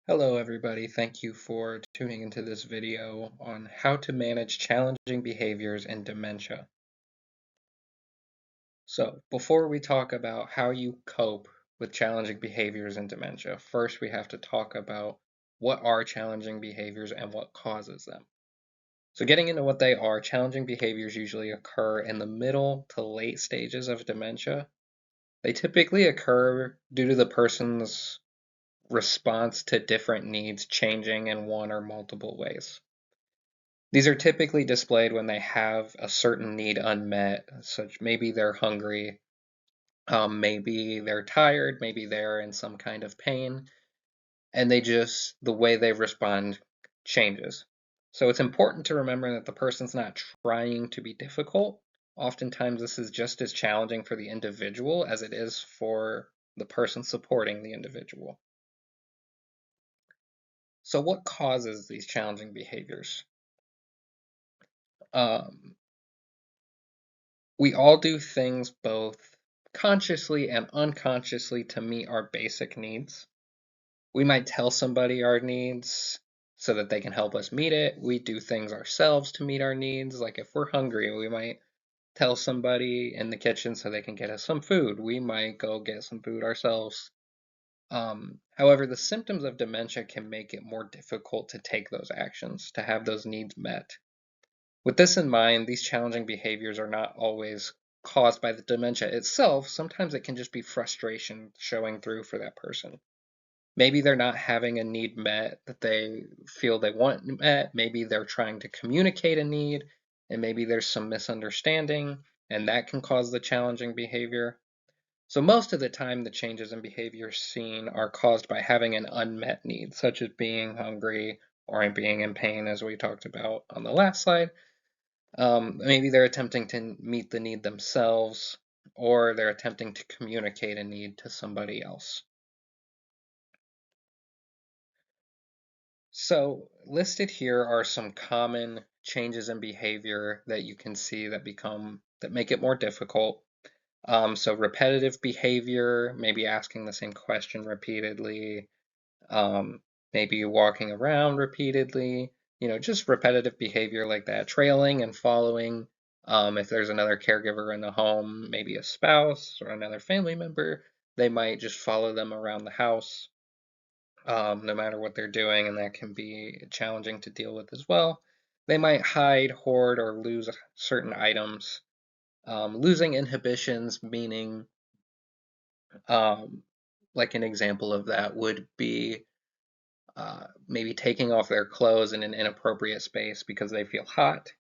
Hello everybody, thank you for tuning into this video on how to manage challenging behaviors in dementia. So before we talk about how you cope with challenging behaviors in dementia, first we have to talk about what are challenging behaviors and what causes them. So getting into what they are, challenging behaviors usually occur in the middle to late stages of dementia. They typically occur due to the person's response to different needs changing in one or multiple ways. These are typically displayed when they have a certain need unmet, such maybe they're hungry, maybe they're tired, maybe they're in some kind of pain, and the way they respond changes. So it's important to remember that the person's not trying to be difficult. Oftentimes, this is just as challenging for the individual as it is for the person supporting the individual. So what causes these challenging behaviors? Um, we all do things both consciously and unconsciously to meet our basic needs. We might tell somebody our needs so that they can help us meet it. We do things ourselves to meet our needs. Like if we're hungry, we might tell somebody in the kitchen so they can get us some food. We might go get some food ourselves. However, the symptoms of dementia can make it more difficult to take those actions, to have those needs met. With this in mind, these challenging behaviors are not always caused by the dementia itself. Sometimes it can just be frustration showing through for that person. Maybe they're not having a need met that they feel they want met. Maybe they're trying to communicate a need, and maybe there's some misunderstanding, and that can cause the challenging behavior. So most of the time, the changes in behavior seen are caused by having an unmet need, such as being hungry or being in pain, as we talked about on the last slide. Maybe they're attempting to meet the need themselves, or they're attempting to communicate a need to somebody else. So listed here are some common changes in behavior that you can see that make it more difficult. So repetitive behavior, maybe asking the same question repeatedly, maybe walking around repeatedly, just repetitive behavior like that, trailing and following. If there's another caregiver in the home, maybe a spouse or another family member, they might just follow them around the house, no matter what they're doing, and that can be challenging to deal with as well. They might hide, hoard, or lose certain items. Losing inhibitions, meaning, um, like an example of that would be maybe taking off their clothes in an inappropriate space because they feel hot.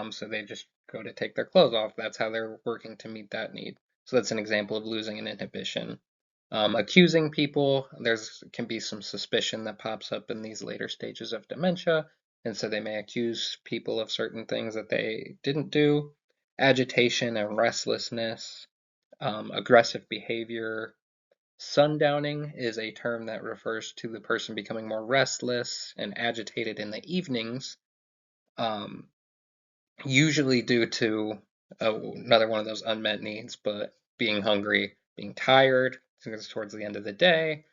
So they just go to take their clothes off. That's how they're working to meet that need. So that's an example of losing an inhibition. Accusing people, there's can be some suspicion that pops up in these later stages of dementia, and so they may accuse people of certain things that they didn't do. Agitation and restlessness, aggressive behavior. Sundowning is a term that refers to the person becoming more restless and agitated in the evenings, um, usually due to another one of those unmet needs, but being hungry, being tired, because it's towards the end of the day.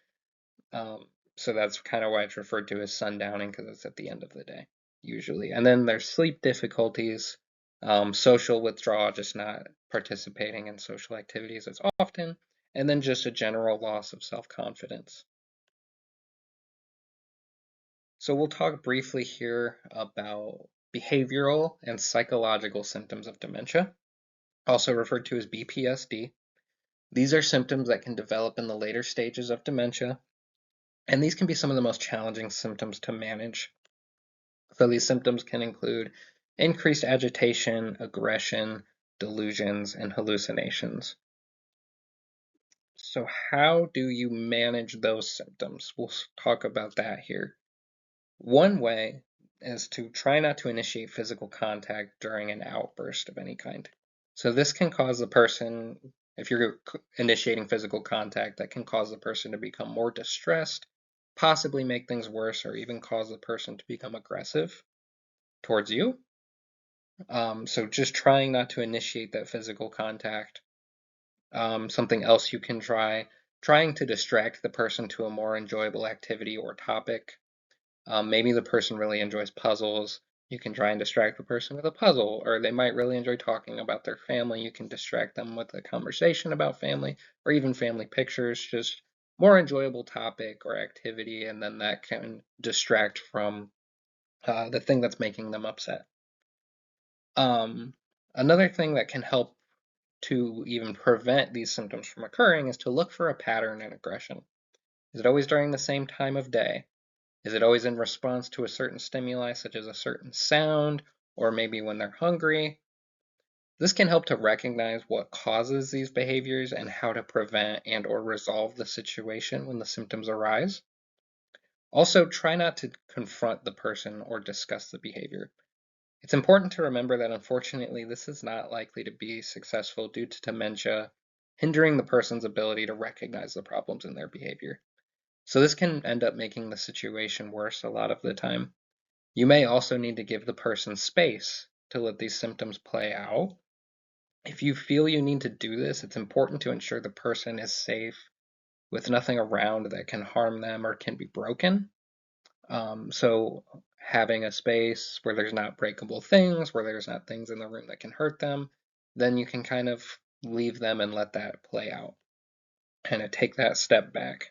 Um, so that's kind of why it's referred to as sundowning, because it's at the end of the day, usually. And then there's sleep difficulties, social withdrawal, just not participating in social activities as often, and then just a general loss of self-confidence. So we'll talk briefly here about behavioral and psychological symptoms of dementia, also referred to as BPSD. These are symptoms that can develop in the later stages of dementia, and these can be some of the most challenging symptoms to manage. So these symptoms can include increased agitation, aggression, delusions, and hallucinations. So how do you manage those symptoms? We'll talk about that here. One way is to try not to initiate physical contact during an outburst of any kind. So this can cause the person, if you're initiating physical contact, that can cause the person to become more distressed, possibly make things worse, or even cause the person to become aggressive towards you. So just trying not to initiate that physical contact. Something else you can try, trying to distract the person to a more enjoyable activity or topic. Maybe the person really enjoys puzzles. You can try and distract the person with a puzzle, or they might really enjoy talking about their family. You can distract them with a conversation about family, or even family pictures, just more enjoyable topic or activity, and then that can distract from the thing that's making them upset. Another thing that can help to even prevent these symptoms from occurring is to look for a pattern in aggression. Is it always during the same time of day? Is it always in response to a certain stimuli, such as a certain sound, or maybe when they're hungry? This can help to recognize what causes these behaviors and how to prevent and or resolve the situation when the symptoms arise. Also, try not to confront the person or discuss the behavior. It's important to remember that unfortunately this is not likely to be successful due to dementia, hindering the person's ability to recognize the problems in their behavior. So this can end up making the situation worse a lot of the time. You may also need to give the person space to let these symptoms play out. If you feel you need to do this, it's important to ensure the person is safe with nothing around that can harm them or can be broken. So having a space where there's not breakable things, where there's not things in the room that can hurt them, then you can kind of leave them and let that play out, kind of take that step back.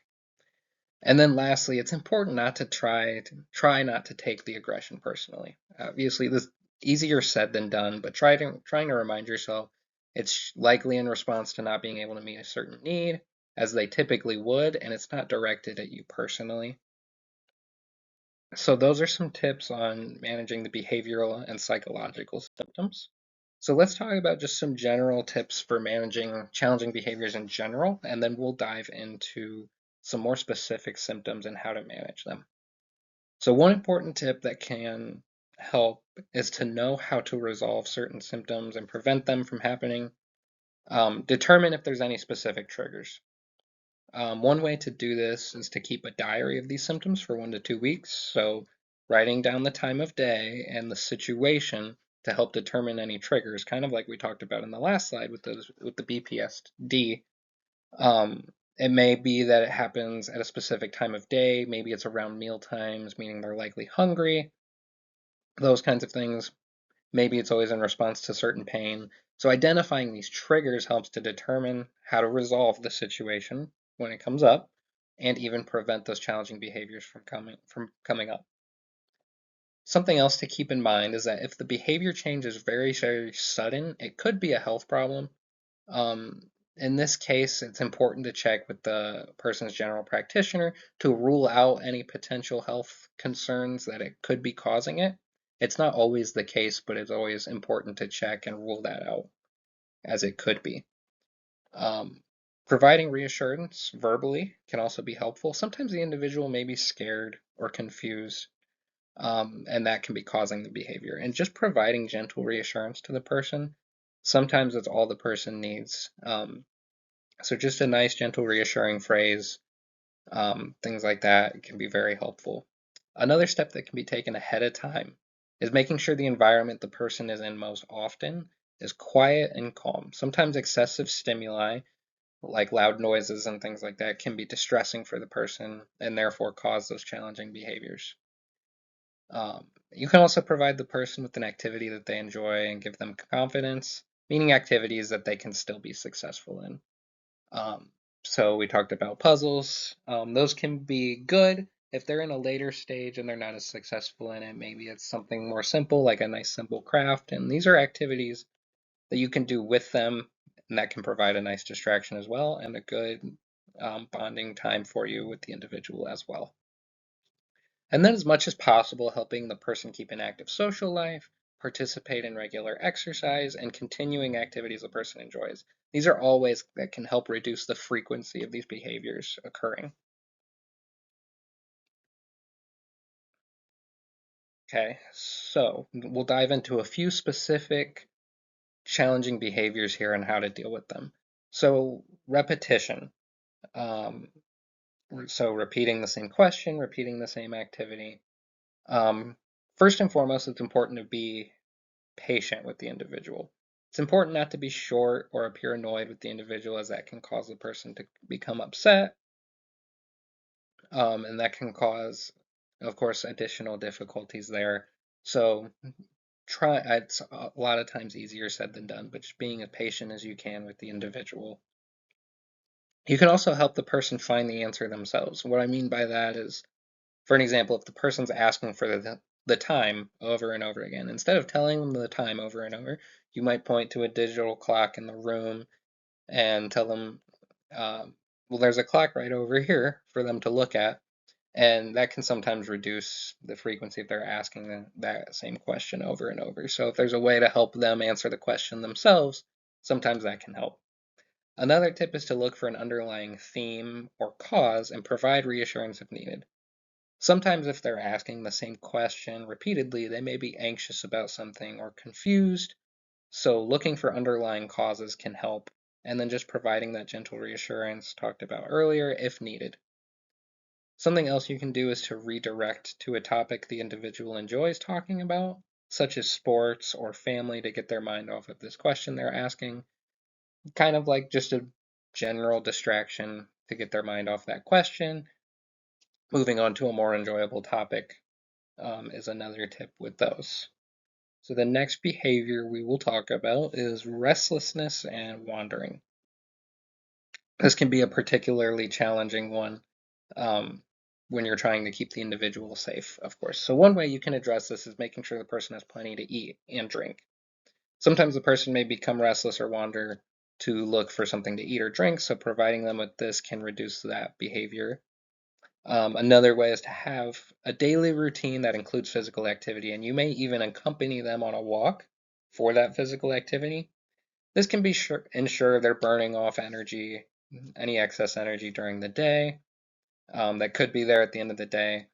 And then lastly, it's important not to try not to take the aggression personally. Obviously, this is easier said than done, but trying to remind yourself it's likely in response to not being able to meet a certain need, as they typically would, and it's not directed at you personally. So those are some tips on managing the behavioral and psychological symptoms. So let's talk about just some general tips for managing challenging behaviors in general, and then we'll dive into some more specific symptoms and how to manage them. So one important tip that can help is to know how to resolve certain symptoms and prevent them from happening. Determine if there's any specific triggers. One way to do this is to keep a diary of these symptoms for 1 to 2 weeks. So writing down the time of day and the situation to help determine any triggers, kind of like we talked about in the last slide with the BPSD. It may be that it happens at a specific time of day. Maybe it's around meal times, meaning they're likely hungry. Those kinds of things. Maybe it's always in response to certain pain. So identifying these triggers helps to determine how to resolve the situation when it comes up and even prevent those challenging behaviors from coming up. Something else to keep in mind is that if the behavior change is very, very sudden, it could be a health problem. In this case, it's important to check with the person's general practitioner to rule out any potential health concerns that it could be causing it. It's not always the case, but it's always important to check and rule that out, as it could be. Providing reassurance verbally can also be helpful. Sometimes the individual may be scared or confused, and that can be causing the behavior. And just providing gentle reassurance to the person, sometimes it's all the person needs. So just a nice, gentle, reassuring phrase, things like that can be very helpful. Another step that can be taken ahead of time is making sure the environment the person is in most often is quiet and calm. Sometimes excessive stimuli, like loud noises and things like that, can be distressing for the person and therefore cause those challenging behaviors. You can also provide the person with an activity that they enjoy and give them confidence, meaning activities that they can still be successful in. So we talked about puzzles. Those can be good if they're in a later stage and they're not as successful in it. Maybe it's something more simple, like a nice simple craft. And these are activities that you can do with them, and that can provide a nice distraction as well and a good bonding time for you with the individual as well. And then, as much as possible, helping the person keep an active social life, participate in regular exercise, and continuing activities the person enjoys. These are all ways that can help reduce the frequency of these behaviors occurring. Okay, so we'll dive into a few specific challenging behaviors here and how to deal with them. So repetition. Um, so repeating the same question, repeating the same activity. First and foremost, it's important to be patient with the individual. It's important not to be short or appear annoyed with the individual, as that can cause the person to become upset, and that can cause, of course, additional difficulties there. So it's a lot of times easier said than done, but just being as patient as you can with the individual. You can also help the person find the answer themselves. What I mean by that is, for an example, if the person's asking for the time over and over again, instead of telling them the time over and over, you might point to a digital clock in the room and tell them, well, there's a clock right over here for them to look at. And that can sometimes reduce the frequency if they're asking that same question over and over. So if there's a way to help them answer the question themselves, sometimes that can help. Another tip is to look for an underlying theme or cause and provide reassurance if needed. Sometimes if they're asking the same question repeatedly, they may be anxious about something or confused. So looking for underlying causes can help, and then just providing that gentle reassurance talked about earlier if needed. Something else you can do is to redirect to a topic the individual enjoys talking about, such as sports or family, to get their mind off of this question they're asking. Kind of like just a general distraction to get their mind off that question. Moving on to a more enjoyable topic is another tip with those. So the next behavior we will talk about is restlessness and wandering. This can be a particularly challenging one um, when you're trying to keep the individual safe, of course. So one way you can address this is making sure the person has plenty to eat and drink. Sometimes the person may become restless or wander to look for something to eat or drink, so providing them with this can reduce that behavior. Another way is to have a daily routine that includes physical activity, and you may even accompany them on a walk for that physical activity. This can be ensure they're burning off energy, any excess energy during the day that could be there at the end of the day,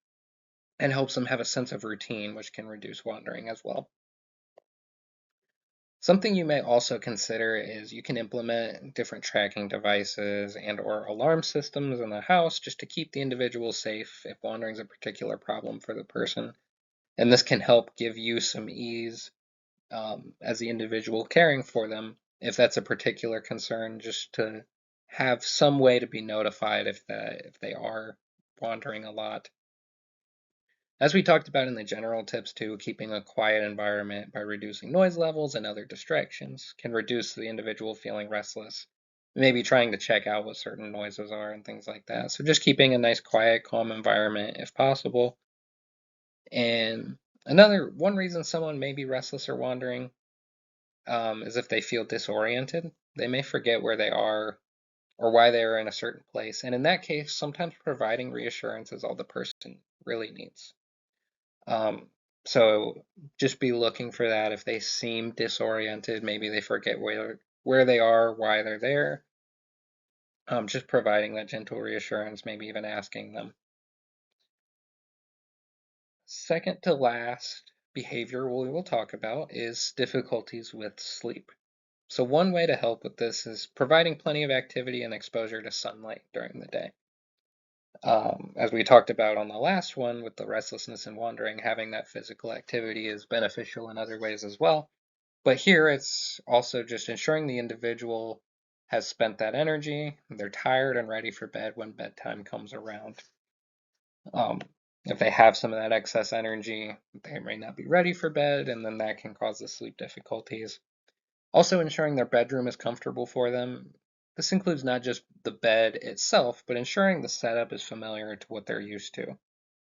and helps them have a sense of routine, which can reduce wandering as well. Something you may also consider is you can implement different tracking devices and or alarm systems in the house just to keep the individual safe if wandering is a particular problem for the person. And this can help give you some ease as the individual caring for them if that's a particular concern, just to have some way to be notified if they are wandering a lot. As we talked about in the general tips too, keeping a quiet environment by reducing noise levels and other distractions can reduce the individual feeling restless, maybe trying to check out what certain noises are and things like that. So just keeping a nice, quiet, calm environment if possible. And one reason someone may be restless or wandering is if they feel disoriented. They may forget where they are or why they are in a certain place. And in that case, sometimes providing reassurance is all the person really needs. So just be looking for that. If they seem disoriented, maybe they forget where they are, why they're there. Just providing that gentle reassurance, maybe even asking them. Second to last behavior we will talk about is difficulties with sleep. So one way to help with this is providing plenty of activity and exposure to sunlight during the day. As we talked about on the last one with the restlessness and wandering, having that physical activity is beneficial in other ways as well. But here it's also just ensuring the individual has spent that energy, they're tired and ready for bed when bedtime comes around. If they have some of that excess energy, they may not be ready for bed, and then that can cause the sleep difficulties. Also, ensuring their bedroom is comfortable for them. This includes not just the bed itself, but ensuring the setup is familiar to what they're used to.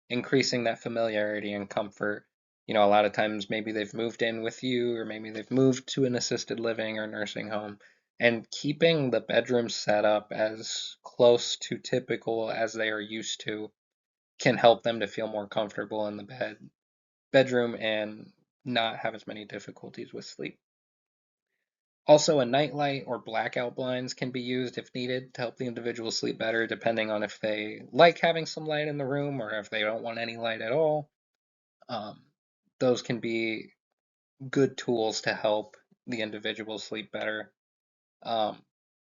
Increasing that familiarity and comfort. A lot of times maybe they've moved in with you, or maybe they've moved to an assisted living or nursing home, and keeping the bedroom set up as close to typical as they are used to can help them to feel more comfortable in the bedroom and not have as many difficulties with sleep. Also, a nightlight or blackout blinds can be used if needed to help the individual sleep better, depending on if they like having some light in the room or if they don't want any light at all. Um, those can be good tools to help the individual sleep better. Um,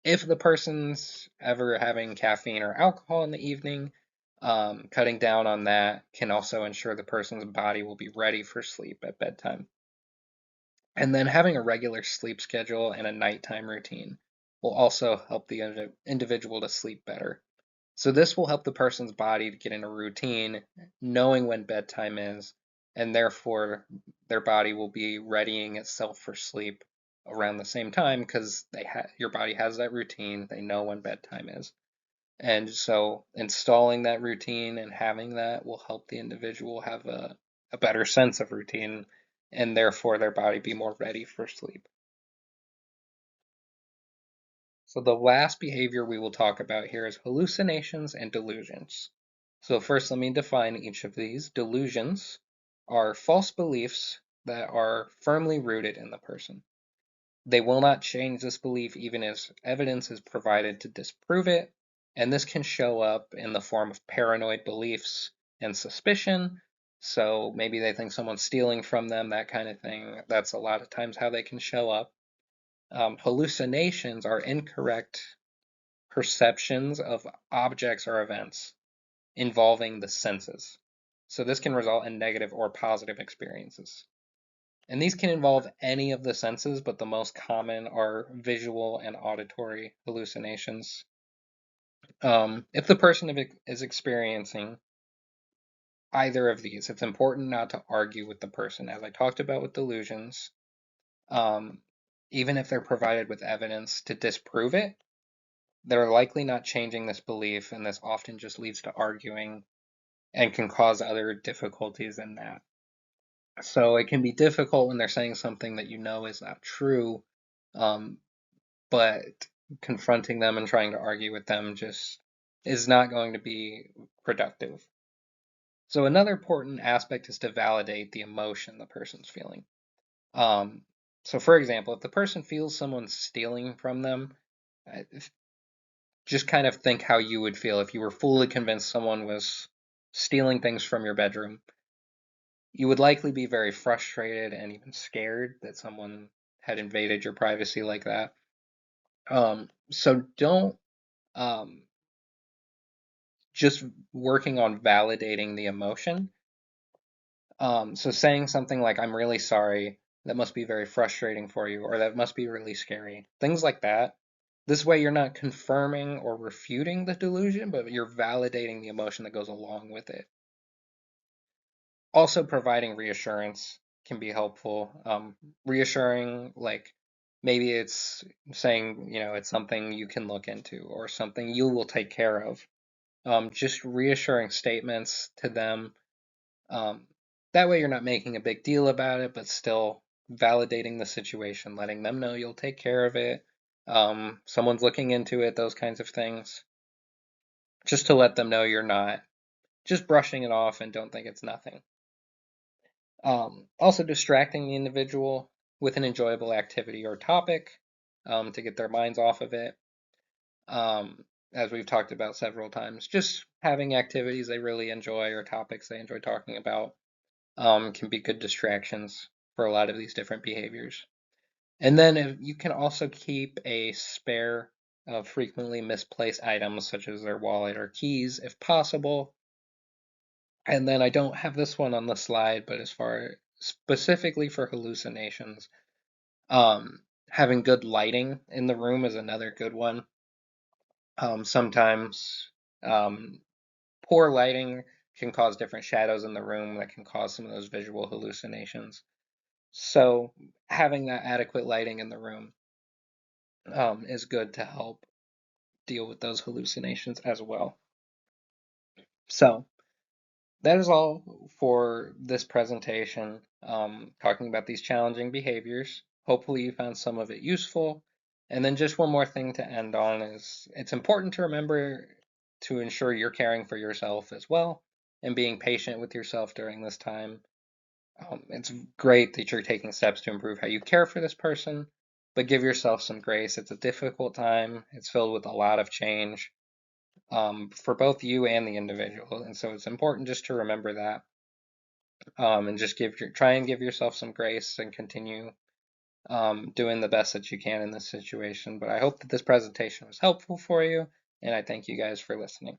if the person's ever having caffeine or alcohol in the evening, cutting down on that can also ensure the person's body will be ready for sleep at bedtime. And then having a regular sleep schedule and a nighttime routine will also help the individual to sleep better. So this will help the person's body to get in a routine, knowing when bedtime is, and therefore their body will be readying itself for sleep around the same time because your body has that routine, they know when bedtime is. And so installing that routine and having that will help the individual have a better sense of routine and therefore their body be more ready for sleep. So the last behavior we will talk about here is hallucinations and delusions. So first, let me define each of these. Delusions are false beliefs that are firmly rooted in the person. They will not change this belief even as evidence is provided to disprove it, and this can show up in the form of paranoid beliefs and suspicion. So maybe they think someone's stealing from them, that kind of thing. That's a lot of times how they can show up. Hallucinations are incorrect perceptions of objects or events involving the senses. So this can result in negative or positive experiences. And these can involve any of the senses, but the most common are visual and auditory hallucinations. If the person is experiencing either of these, it's important not to argue with the person, as I talked about with delusions. Even if they're provided with evidence to disprove it, they're likely not changing this belief, and this often just leads to arguing and can cause other difficulties in that. So it can be difficult when they're saying something that you know is not true, um, but confronting them and trying to argue with them just is not going to be productive. So another important aspect is to validate the emotion the person's feeling. Um, so for example, if the person feels someone's stealing from them, just kind of think how you would feel if you were fully convinced someone was stealing things from your bedroom. You would likely be very frustrated and even scared that someone had invaded your privacy like that. So don't just working on validating the emotion. So saying something like, I'm really sorry, that must be very frustrating for you, or that must be really scary. Things like that. This way, you're not confirming or refuting the delusion, but you're validating the emotion that goes along with it. Also, providing reassurance can be helpful. Reassuring, like maybe it's saying, it's something you can look into or something you will take care of. Just reassuring statements to them. Um, that way, you're not making a big deal about it, but still validating the situation, letting them know you'll take care of it. Someone's looking into it, those kinds of things. Just to let them know you're not just brushing it off and don't think it's nothing. Also, distracting the individual with an enjoyable activity or topic to get their minds off of it. As we've talked about several times, just having activities they really enjoy or topics they enjoy talking about can be good distractions for a lot of these different behaviors. And then you can also keep a spare of frequently misplaced items such as their wallet or keys if possible. And then I don't have this one on the slide, but as far specifically for hallucinations, having good lighting in the room is another good one. Sometimes poor lighting can cause different shadows in the room that can cause some of those visual hallucinations. So having that adequate lighting in the room is good to help deal with those hallucinations as well. So that is all for this presentation, talking about these challenging behaviors. Hopefully you found some of it useful. And then just one more thing to end on is it's important to remember to ensure you're caring for yourself as well and being patient with yourself during this time. It's great that you're taking steps to improve how you care for this person, but give yourself some grace. It's a difficult time. It's filled with a lot of change for both you and the individual, and so it's important just to remember that and just try and give yourself some grace and continue doing the best that you can in this situation. But I hope that this presentation was helpful for you, and I thank you guys for listening.